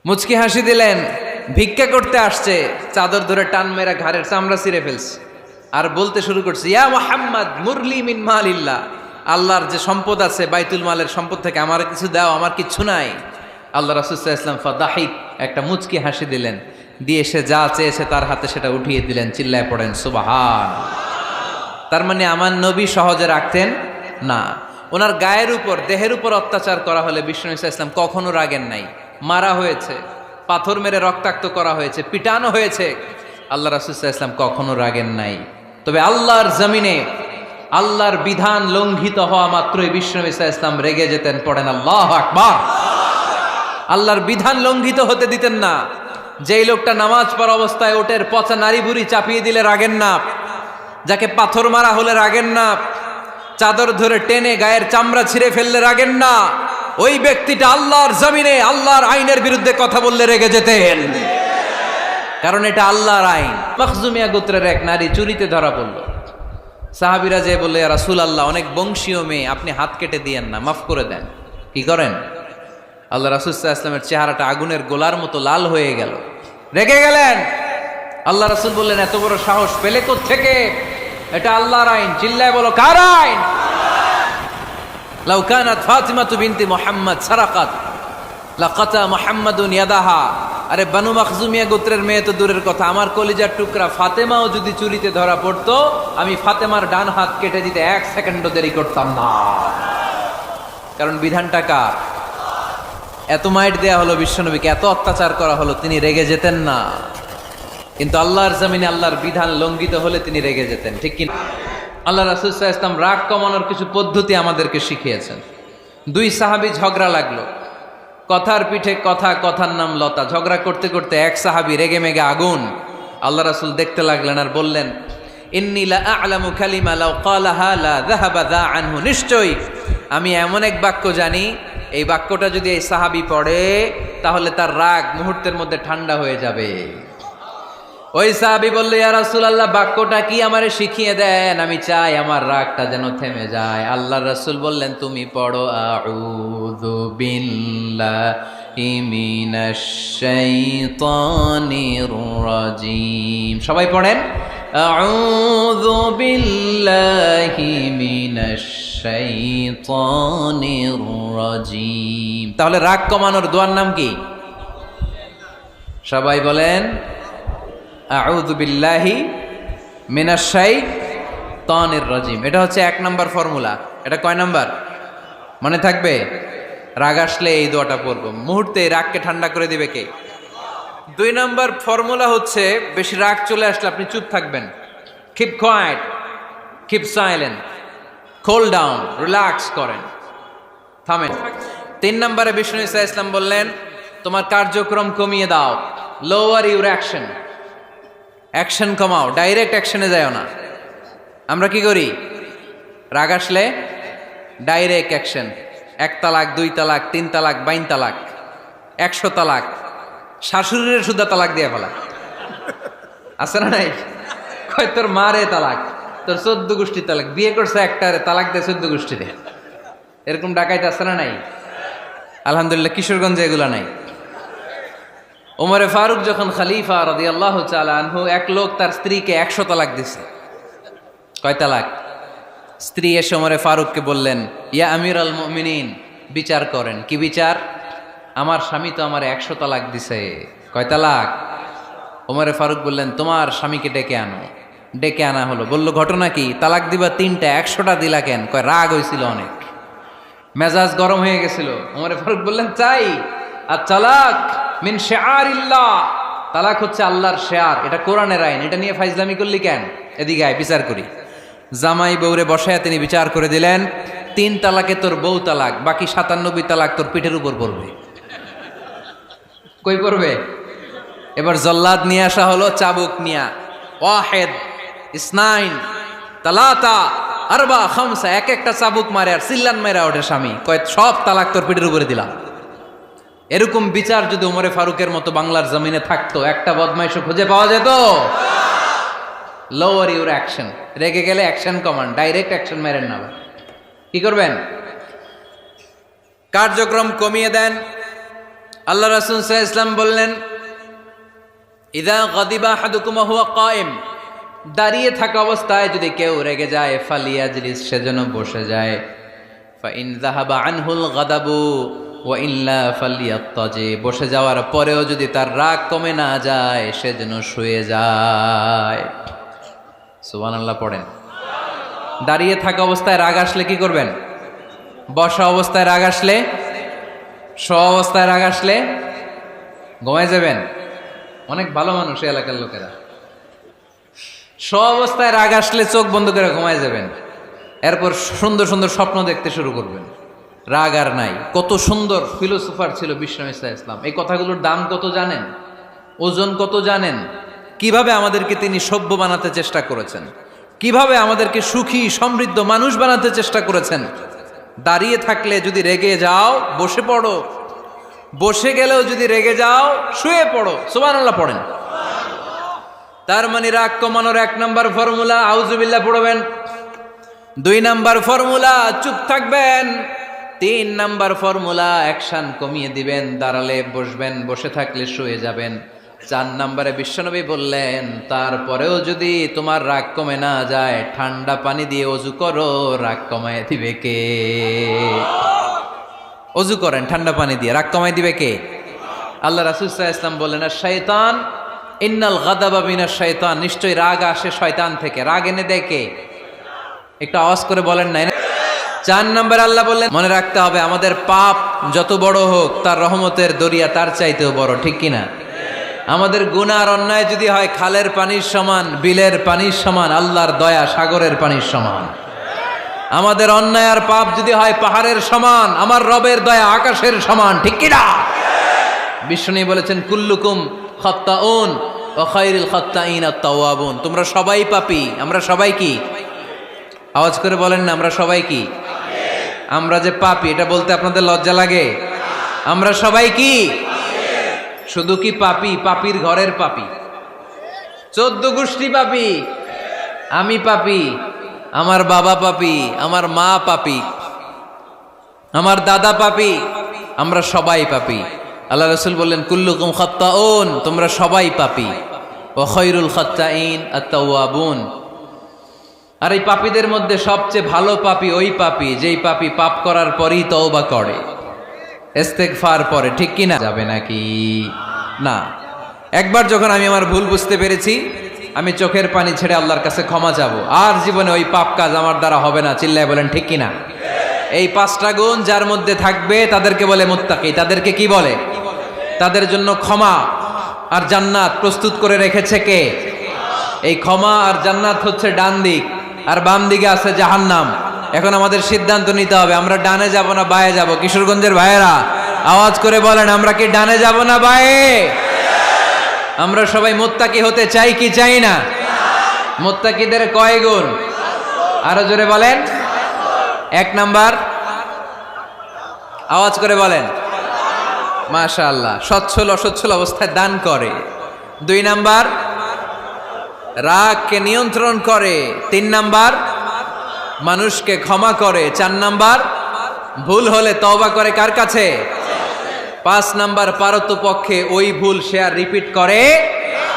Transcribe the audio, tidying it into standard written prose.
মুচকি হাসি দিলেন। ভিক্ষা করতে আসছে, চাদর ধরে টান মেরা ঘাড়ের চামড়া ছিঁড়ে ফেলছে আর বলতে শুরু করছে, ইয়া মুহাম্মদ মুরলি মিন মালিল্লাহ, আল্লাহর যে সম্পদ আছে বাইতুল মালের সম্পদ থেকে আমার কিছু দাও, আমার কিচ্ছু নাই। আল্লাহ রাসূল সাল্লাল্লাহু আলাইহি ওয়াসাল্লাম ফাদাহিক, একটা মুচকি হাসি দিলেন, দিয়ে সে যা চেয়েছে তার হাতে সেটা উঠিয়ে দিলেন। চিল্লায় পড়েন সুবহান। তার মানে আমার নবী সহজে রাখতেন না। ওনার গায়ের উপর, দেহের উপর অত্যাচার করা হলে বিষ্ণু ইসলাম কখনো রাগেন নাই। মারা হয়েছে, পাথর মেরে রক্তাক্ত করা হয়েছে, পিটানো হয়েছে, আল্লাহ রাসূল সাল্লাল্লাহু আলাইহি ওয়াসাল্লাম কখনো রাগেন নাই। তবে আল্লাহর জমিনে আল্লাহর বিধান লঙ্ঘিত হওয়া মাত্রই বিষ্ণু ইসলাম রেগে যেতেন। পড়েন আল্লাহু আকবার। আল্লাহর বিধান লঙ্ঘিত হতে দিতেন না। যেই লোকটা নামাজ পড়া অবস্থায় ওটের পচা নারী বুড়ি চাপিয়ে দিলে রাগেন না, যাকে পাথর মারা হলে রাগেন না, চাদর ধরে টেনে গায়ের চামড়া ছিঁড়ে ফেললে রাগেন না, ওই ব্যক্তিটা আল্লাহর জমিনে আল্লাহর আইনের বিরুদ্ধে কথা বললে রেগে যেতেন, কারণ এটা আল্লাহর আইন। মখজুমিয়া গোত্রের এক নারী চুরিতে ধরা পড়ল। সাহাবীরা যে বললে, ইয়া রাসূলুল্লাহ, অনেক বংশীয় মেয়ে, আপনি হাত কেটে দিয়েন না, মাফ করে দেন। কি করেন? আল্লাহ রাসূল সাল্লাল্লাহু আলাইহি ওয়াসাল্লামের চেহারাটা আগুনের গোলার মতো লাল হয়ে গেল, রেগে গেলেন। আল্লাহ রাসূল বললেন, এত বড় সাহস পেলে কোত্থেকে? এটা আল্লাহর আইন। চিল্লায় বলো, কার আইন? লাউ কানাত ফাতিমাতু বিনতি মুহাম্মদ সারাকাত লাকাতা মুহাম্মাদুন ইয়াদাহা। আরে বানু মখজুমিয়া গোত্রের মেয়ে তো দূরের কথা, আমার কলিজার টুকরা ফাতেমাও যদি চুরিতে ধরা পড়তো, আমি ফাতেমার ডান হাত কেটে দিতে 1 সেকেন্ডও দেরি করতাম না। কারণ বিধানটা কার? এত মাইট দেয়া হলো বিশ্বনবীকে, এত অত্যাচার করা হলো, তিনি রেগে যেতেন না। কিন্তু আল্লাহর জমিনে আল্লাহর বিধান লঙ্ঘিত হলে তিনি রেগে যেতেন, ঠিক কি? আল্লাহ রাসূল সাল্লাল্লাহু আলাইহি ওয়াসাল্লাম রাগ কমানোর কিছু পদ্ধতি আমাদেরকে শিখিয়েছেন। 2 সাহাবী ঝগড়া লাগলো, কথার পিঠে কথা, কথার নাম লতা। ঝগড়া করতে করতে এক সাহাবী রেগে মেগে আগুন। আল্লাহ রাসূল দেখতে লাগলেন আর বললেন, ইন্নী লা আ'লামু কালিমা লাউ ক্বালাহা লা যাহাবা যা আনহু। নিশ্চয়ই আমি এমন এক বাক্য জানি, এই বাক্যটা যদি এই সাহাবী পড়ে তাহলে তার রাগ মুহূর্তের মধ্যে ঠান্ডা হয়ে যাবে। ওই সাহাবী বলল, ইয়া রাসূলুল্লাহ, বাক্যটা কি আমারে শিখিয়ে দেন, আমি চাই আমার রাগটা যেন থেমে যায়। আল্লাহর রাসূল বললেন, তুমি পড়ো আউযু বিল্লাহি মিনাশ শাইতানির রাজীম। সবাই পড়েন, আউযু বিল্লাহি মিনাশ শাইতানির রাজীম। তাহলে রাগ কমানোর দোয়ার নাম কি? সবাই বলেন, আউযু বিল্লাহি মিনাশ শাইতানির রাজীম। এটা হচ্ছে 1 নাম্বার ফর্মুলা। এটা কয় নাম্বার মনে থাকবে? রাগ আসলে এই দোয়াটা পড়বো, মুহূর্তে রাগকে ঠান্ডা করে দিবে কে? 2 নাম্বার ফর্মুলা হচ্ছে, বেশি রাগ চলে আসলে আপনি চুপ থাকবেন। Keep quiet, keep silent, cool down, relax করেন, থামেন। 3 নম্বরে বিষ্ণু ঈসা ইসলাম বললেন, তোমার কার্যক্রম কমিয়ে দাও, লোয়ার ইউর অ্যাকশন। অ্যাকশন কমাও, ডাইরেক্ট অ্যাকশনে যাও না। আমরা কি করি? রাগ আসলে ডাইরেক্ট অ্যাকশন। 1 তালাক, 2 তালাক, 3 তালাক, 52 তালাক, 100 তালাক, শাশুড়ির সুদ্ধা তালাক দিয়ে ফেলা। আছে না নাই? কয় তোর মারে তালাক, তোর 14 গোষ্ঠী তালাক, বিয়ে করছে একটারে তালাক দিয়ে 14 গোষ্ঠীতে। এরকম ডাকাইতে আছে না নাই? আলহামদুলিল্লাহ কিশোরগঞ্জে এগুলা নাই। ওমরে ফারুক যখন খলিফা রাদিয়াল্লাহু তাআলা আনহু, এক লোক তার স্ত্রীকে 100 তালাক দিছে। কয় তালাক? স্ত্রী এসে ওমরে ফারুককে বললেন, ইয়া আমিরাল মুমিনিন, বিচার করেন। কি বিচার? আমার স্বামী তো আমার 100 তালাক দিছে। কয় তালাক? ওমরে ফারুক বললেন, তোমার স্বামীকে ডেকে আনো। ডেকে আনা হলো। বলল, ঘটনা কি? তালাক দিবা 3টা, 100টা দিলা কেন? কয় রাগ হয়েছিল অনেক, মেজাজ গরম হয়ে গেছিল। ওমরে ফারুক বললেন, চাই। আর তালাক মিন শিআরিল্লাহ, তালাক হচ্ছে আল্লাহর শেয়ার, এটা কোরআনের আইন, এটা নিয়ে ফাইজলামি করলি কেন? এদিকে আয়, বিচার করি। জামাই বউরে বসায় তিনি বিচার করে দিলেন, 3 তালাকে তোর বউ তালাক, বাকি 97 তালাক তোর পিঠের উপর পড়বে। কই পড়বে? এবার জল্লাদ নিয়ে আসা হলো, চাবুক নিয়া, ওয়াহেদ, ইসনাইন, তালাতা, আরবা, খামসা, এক একটা চাবুক মারে আর চিল্লান মেরা ওঠে স্বামী। কয় সব তালাক তোর পিঠের উপরে দিলাম। এরকম বিচার যদি ওমরে ফারুকের মতো বাংলার জমিনে থাকতো, একটা বদমাইশও খুঁজে পাওয়া যেত? Lower your action. রেগে গেলে অ্যাকশন কমান, ডাইরেক্ট অ্যাকশন মেরেন না। কি করবেন? কার্যক্রম কমিয়ে দেন, আল্লাহ রাসূল সাল্লাল্লাহু আলাইহি ওয়াসাল্লাম বললেন, ইযা গাদিবা আহাদুকুম হুয়া কায়েম, দাঁড়িয়ে থাকা অবস্থায় যদি কেউ রেগে যায়, ফালিয়াজলিস, সেজন্য বসে যায়। ফাইন যাহাবা আনহুল গাদাবু ওয়া ইল্লা ফালিয়াত্তাজি, বসে যাওয়ার পরেও যদি তার রাগ কমে না যায় সেজন্য শুয়ে যায়। সুবহানাল্লাহ পড়েন। দাঁড়িয়ে থাকা অবস্থায় রাগ আসলে কি করবেন? বসা অবস্থায় রাগ আসলে, শোয়া অবস্থায় রাগ আসলে ঘুমায় যাবেন। অনেক ভালো মানুষ এই এলাকার লোকেরা। শোয়া অবস্থায় রাগ আসলে চোখ বন্ধ করে ঘুমায় যাবেন, এরপর সুন্দর সুন্দর স্বপ্ন দেখতে শুরু করবেন। রাগ আর নাই। কত সুন্দর ফিলোসোফার ছিল বিশ্বনবী সাল্লাল্লাহু আলাইহি ওয়াসাল্লাম। এই কথাগুলোর দাম কত জানেন? ওজন কত জানেন? কিভাবে আমাদেরকে তিনি সভ্য বানাতে চেষ্টা করেছেন, কিভাবে আমাদেরকে সুখী সমৃদ্ধ মানুষ বানাতে চেষ্টা করেছেন। দাঁড়িয়ে থাকলে যদি রেগে যাও বসে পড়ো, বসে গেলেও যদি রেগে যাও শুয়ে পড়ো। সুবহানাল্লাহ পড়েন। তার মানে রাগ কমানোর 1 নাম্বার ফর্মুলা আউযুবিল্লাহ পড়বেন, 2 নাম্বার ফর্মুলা চুপ থাকবেন, 3 নাম্বার ফর্মুলা অ্যাকশন কমিয়ে দিবেন, দাঁড়ালে বসবেন, বসে থাকলে শুয়ে যাবেন। 4 নাম্বারে বিশ্বনবী বললেন, তারপরেও যদি তোমার রাগ কমে না যায় ঠান্ডা পানি দিয়ে ওযু করো, রাগ কমায় দিবে কে? ওযু করেন ঠান্ডা পানি দিয়ে, রাগ কমায় দিবে কে? আল্লাহ রাসূল সাল্লাল্লাহু আলাইহি ওয়াসাল্লাম বললেন, আর শয়তান ইন্নাল গাদাবা মিনাশ শয়তান, নিশ্চয়ই রাগ আসে শয়তান থেকে। রাগ এনে দেয় কে? একটু আওয়াজ করে বলেন না। 4 নম্বর আল্লাহ বললেন, মনে রাখতে হবে আমাদের পাপ যত বড় হোক তার রহমতের দরিয়া তার চাইতেও বড়, ঠিক কিনা? আমাদের গুনাহ আর অন্যায় যদি হয় খালের পানির সমান, বিলের পানির সমান, আল্লাহর দয়া সাগরের পানির সমান। আমাদের অন্যায় আর পাপ যদি হয় পাহাড়ের সমান, আমার রবের দয়া আকাশের সমান, ঠিক কিনা? বিষ্ণু বলেছেন, কুল্লুকুম খাত্তাউন ওয়া খায়রুল খাত্তাইন আত-তাওয়াবুন, তোমরা সবাই পাপী। আমরা সবাই কি? আওয়াজ করে বলেন না, আমরা সবাই কি? আমরা যে পাপী এটা বলতে আপনাদের লজ্জা লাগে? আমরা সবাই কি? শুধু কি পাপী? পাপীর ঘরের পাপী, 14 গোষ্ঠী পাপী। আমি পাপী, আমার বাবা পাপী, আমার মা পাপী, আমার দাদা পাপী, আমরা সবাই পাপী। আল্লাহ রাসূল বললেন, কুল্লুকুম খাত্তাউন, তোমরা সবাই পাপী, ওয়া খায়রুল খাত্তাইন আত-তাওয়াবুন, আর এই পাপীদের মধ্যে সবচেয়ে ভালো পাপী ওই পাপী যেই পাপী পাপ করার পরই তওবা করে, ইস্তেগফার পড়ে, ঠিক কিনা? যাবে নাকি? না। একবার যখন আমি আমার ভুল বুঝতে পেরেছি, আমি চোখের পানি ছেড়ে আল্লাহর কাছে ক্ষমা চাবো, আর জীবনে ওই পাপ কাজ আমার দ্বারা হবে না। চিল্লায় বলেন ঠিক কিনা? এই 5টা গুণ যার মধ্যে থাকবে তাদেরকে বলে মুত্তাকি। তাদেরকে কি বলে? তাদের জন্য ক্ষমা আর জান্নাত প্রস্তুত করে রেখেছে কে? এই ক্ষমা আর জান্নাত হচ্ছে ডান দিক, আর বাম দিকে আছে জাহান্নাম। এখন আমাদের সিদ্ধান্ত নিতে হবে, আমরা ডানে যাব না বায়ে যাব। কিশোরগঞ্জের ভাইয়েরা আওয়াজ করে বলেন, আমরা কি ডানে যাব না বায়ে? আমরা সবাই মুত্তাকি হতে চাই কি চাই না? মুত্তাকিদের কয় গুণ? আরো জোরে বলেন। 1 নাম্বার, আওয়াজ করে বলেন। মাশাআল্লাহ, সচ্ছল অসচ্ছল অবস্থায় দান করে। 2 নাম্বার, রাগকে নিয়ন্ত্রণ করে। 3 নাম্বার, মানুষকে ক্ষমা করে। 4 নাম্বার, ভুল হলে তওবা করে কার কাছে? 5 নাম্বার, পারতপক্ষে ওই ভুল সে আর রিপিট করে